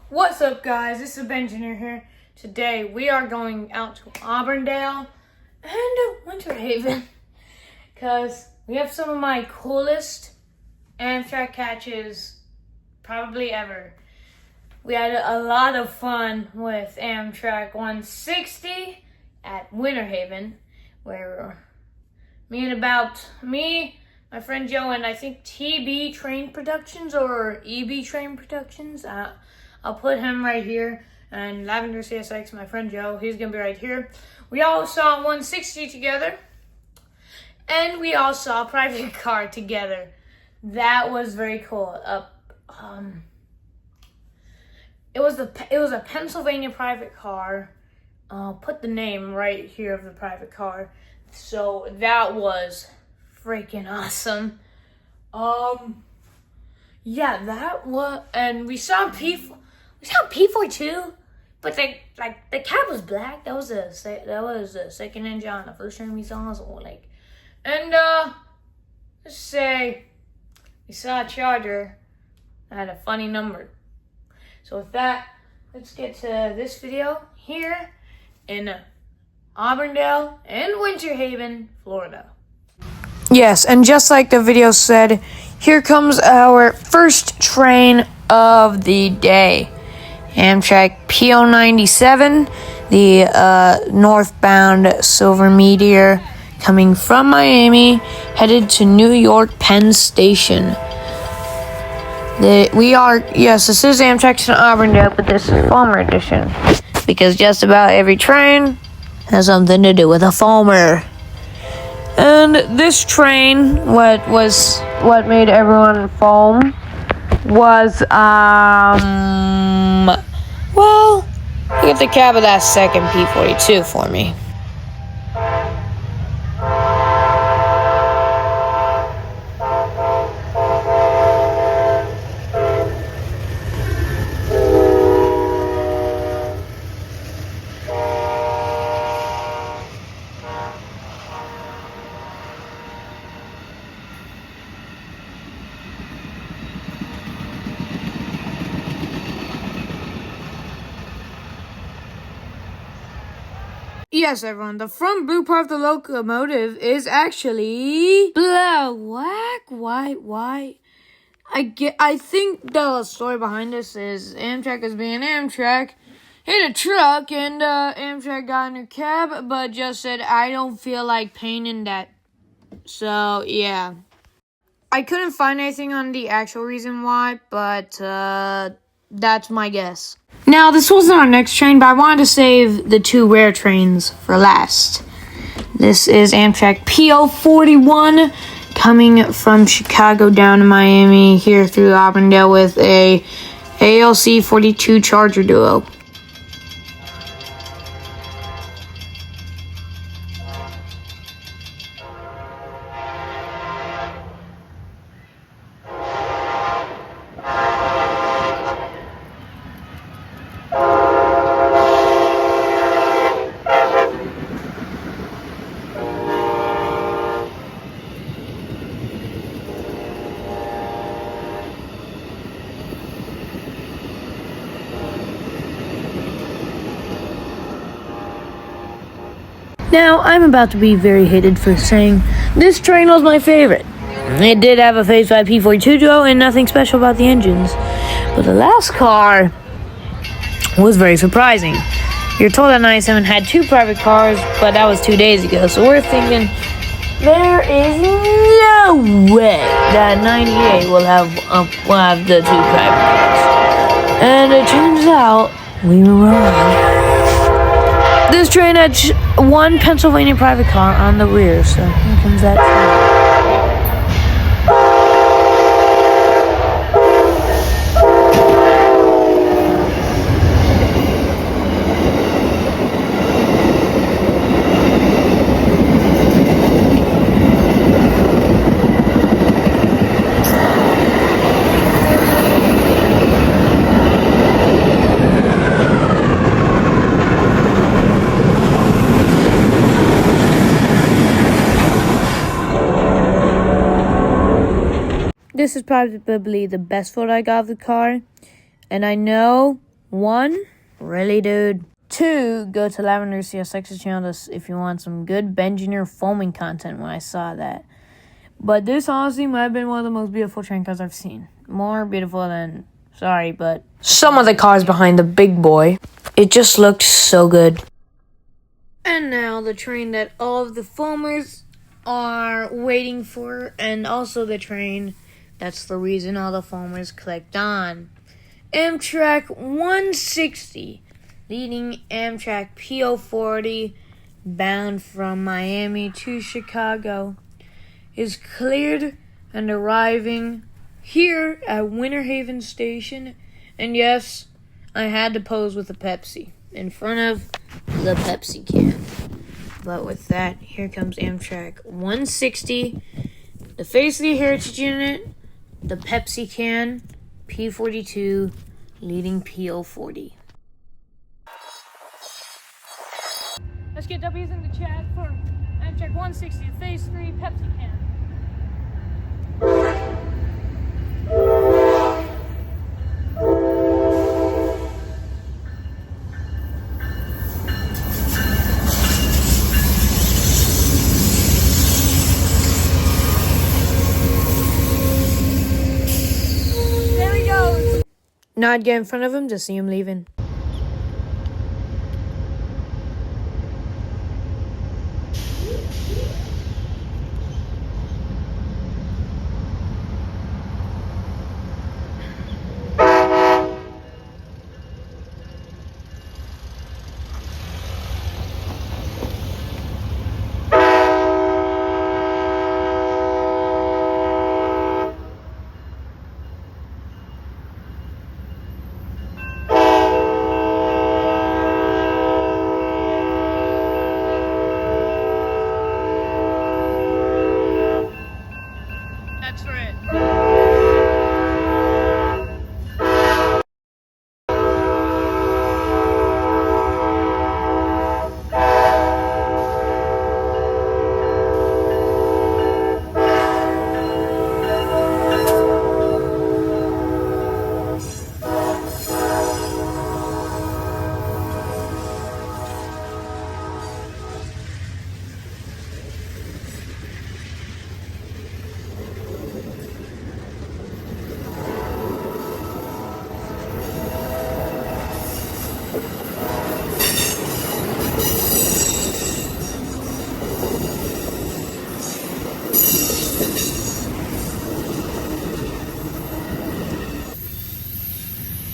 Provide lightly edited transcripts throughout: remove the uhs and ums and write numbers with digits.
What's up, guys? This is Benjamin here. Today we are going out to Auburndale and Winter Haven because we have some of my coolest Amtrak catches probably ever. We had a lot of fun with Amtrak 160 at Winter Haven, where my friend Joe, and I think TB Train Productions or EB Train Productions. I'll put him right here. And Lavender CSX, my friend Joe, he's going to be right here. We all saw 160 together. And we all saw a private car together. That was very cool. It was a Pennsylvania private car. I'll put the name right here of the private car. So that was freaking awesome. Yeah, that was, and we saw P42, but the cab was black. That was the second engine on the first train we saw. So let's say we saw a Charger that had a funny number. So with that, let's get to this video here in Auburndale and Winter Haven, Florida. Yes, and just like the video said, here comes our first train of the day. Amtrak PO97, the northbound Silver Meteor, coming from Miami, headed to New York Penn Station. This is Amtrak to Auburndale, but this is Farmer Edition, because just about every train has something to do with a farmer. And this train, what made everyone foam was, well, get the cab of that second P42 for me. Yes, everyone, the front blue part of the locomotive is actually black, white. I think the story behind this is Amtrak is being Amtrak, hit a truck, and Amtrak got in her cab, but just said, I don't feel like painting that. So, yeah. I couldn't find anything on the actual reason why, but that's my guess. Now, this wasn't our next train, but I wanted to save the two rare trains for last. This is Amtrak PO41 coming from Chicago down to Miami, here through Auburndale with a ALC 42 Charger Duo. Now, I'm about to be very hated for saying this train was my favorite. It did have a Phase 5 P42 Duo and nothing special about the engines. But the last car was very surprising. You're told that 97 had two private cars, but that was 2 days ago. So we're thinking, there is no way that 98 will have the two private cars. And it turns out we were wrong. This train had one Pennsylvania private car on the rear, so here comes that train. This is probably the best photo I got of the car. And I know 1, really, dude? 2, go to Lavender CSX's channel if you want some good Benjiner foaming content when I saw that. But this honestly might have been one of the most beautiful train cars I've seen. More beautiful than, sorry, but some of the cars behind the big boy. It just looked so good. And now the train that all of the foamers are waiting for, and also the train that's the reason all the foamers clicked on. Amtrak 160, leading Amtrak PO40, bound from Miami to Chicago, is cleared and arriving here at Winter Haven Station. And yes, I had to pose with a Pepsi in front of the Pepsi can. But with that, here comes Amtrak 160, the face of the Heritage Unit, the Pepsi can, P42, leading PO40. Let's get W's in the chat for Amtrak 160, Phase 3, Pepsi can. There he goes. Now I'd get in front of him to see him leaving. That's for it.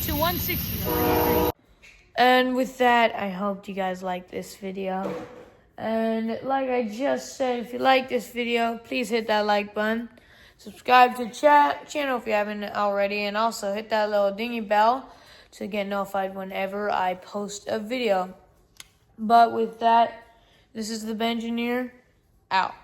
To 160. And with that, I hope you guys liked this video. And like I just said, if you like this video, please hit that like button. Subscribe to the channel if you haven't already. And also hit that little dingy bell to get notified whenever I post a video. But with that, this is the Benjiner, out.